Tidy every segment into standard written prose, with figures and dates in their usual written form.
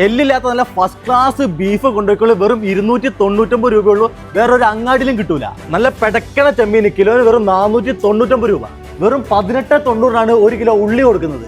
എല്ലില്ലാത്ത നല്ല first class beef കൊണ്ടുപോയിക്കോളൂ വെറും 299 രൂപയുള്ളൂ. വേറൊരു അങ്ങാടിയിലും കിട്ടൂല. നല്ല പെടക്കണ ചെമ്മീന് കിലോന് വെറും 499 രൂപ. വെറും 18.90 1 കിലോ ഉള്ളി കൊടുക്കുന്നത്.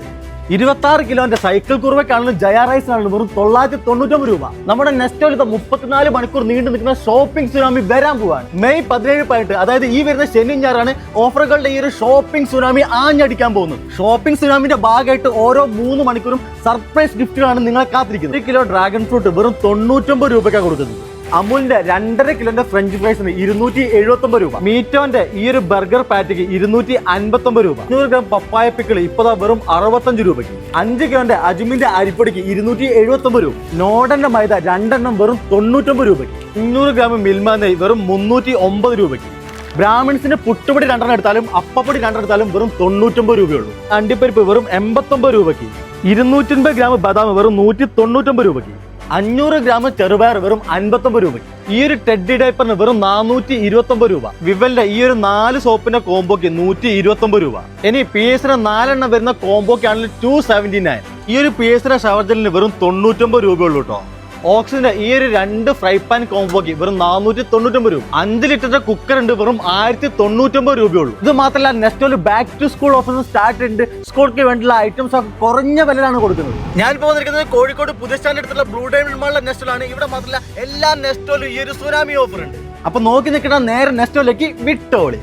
26 കിലോന്റെ സൈക്കിൾ കുറുവയ്ക്കാണെങ്കിലും ജയ റൈസിനാണെങ്കിലും വെറും 999 രൂപ. നമ്മുടെ നെസ്റ്റോയിൽ 34 മണിക്കൂർ നീണ്ടു നിൽക്കുന്ന ഷോപ്പിംഗ് സുനാമി വരാൻ പോവാണ്. മെയ് 17 അതായത് ഈ വരുന്ന ശനി ഞായറാണ് ഓഫറുകളുടെ ഈ ഒരു ഷോപ്പിംഗ് സുനാമി ആഞ്ഞടിക്കാൻ പോകുന്നത്. ഷോപ്പിംഗ് സുനാമിന്റെ ഭാഗമായിട്ട് ഓരോ 3 മണിക്കൂറും സർപ്രൈസ് ഗിഫ്റ്റുകളാണ് നിങ്ങളെ കാത്തിരിക്കുന്നത്. 1 കിലോ ഡ്രാഗൺ ഫ്രൂട്ട് വെറും 99 രൂപയ്ക്കാണ് കൊടുക്കുന്നത്. അമൂലിന്റെ 2.5 കിലോന്റെ ഫ്രഞ്ച് ഫ്രൈസിന് 279 രൂപ. മീറ്റോന്റെ ഈ ഒരു ബർഗർ പാറ്റിക്ക് 259 രൂപ. 100 ഗ്രാം പപ്പായ പിക്കിൾ ഇപ്പതാ വെറും 65 രൂപയ്ക്ക്. 5 കിലോന്റെ അജ്മിന്റെ അരിപ്പൊടിക്ക് 279 രൂപ. നോഡന്റെ മൈദ 2 എണ്ണം വെറും 99 രൂപയ്ക്ക്. 200 ഗ്രാം മിൽമ നെയ് വെറും 309 രൂപയ്ക്ക്. ബ്രാഹ്മിൺസിന്റെ പുട്ടുപൊടി 2 എണ്ണം എടുത്താലും അപ്പപ്പൊടി 2 എടുത്താലും വെറും 99 രൂപയുള്ളൂ. അണ്ടിപ്പരിപ്പ് വെറും 89 രൂപയ്ക്ക്. 250 ഗ്രാം ബദാം വെറും 199 രൂപയ്ക്ക്. 500 ഗ്രാം ചെറുപയർ വെറും 59 രൂപയ്ക്ക്. ഈ ഒരു ടെഡ്ഡി ഡൈപ്പറിന് വെറും 429 രൂപ. വിവലിന്റെ ഈ ഒരു 4 സോപ്പിന്റെ കോംബോക്ക് 129 രൂപ. ഇനി പി എസിന് 4 എണ്ണം വരുന്ന കോംബോക്ക് ആണെങ്കിൽ 279. ഈ ഒരു പി എസിന്റെ ഷവർജലിന് വെറും 99 രൂപയുള്ളൂ കേട്ടോ. ഓക്സിന്റെ ഈ ഒരു 2 ഫ്രൈ പാൻ കോംബോക്ക് വെറും 499 രൂപ. 5 ലിറ്ററിന്റെ കുക്കർ ഉണ്ട് വെറും 1099 രൂപയുള്ളൂ. ഇത് മാത്രമല്ല നെസ്റ്റോയിൽ back to school offer start ഉണ്ട്. സ്കൂൾക്ക് വേണ്ടിയുള്ള ഐറ്റംസ് ഒക്കെ കുറഞ്ഞ വിലയിലാണ് കൊടുക്കുന്നത്. ഞാൻ പോകുന്നത് കോഴിക്കോട് പുതിയ സ്റ്റാൻഡ് അടുത്തുള്ള ബ്ലൂ ഡയമണ്ട് മാളിലെ നെസ്റ്റോയിലാണ്. ഇവിടെ മാത്രമല്ല എല്ലാ നെസ്റ്റോയിലും ഈ ഒരു സുനാമി ഓഫർ ഉണ്ട്. അപ്പൊ നോക്കി നിൽക്കുന്ന നേരെ നെസ്റ്റോയിലേക്ക് വിട്ടോളി.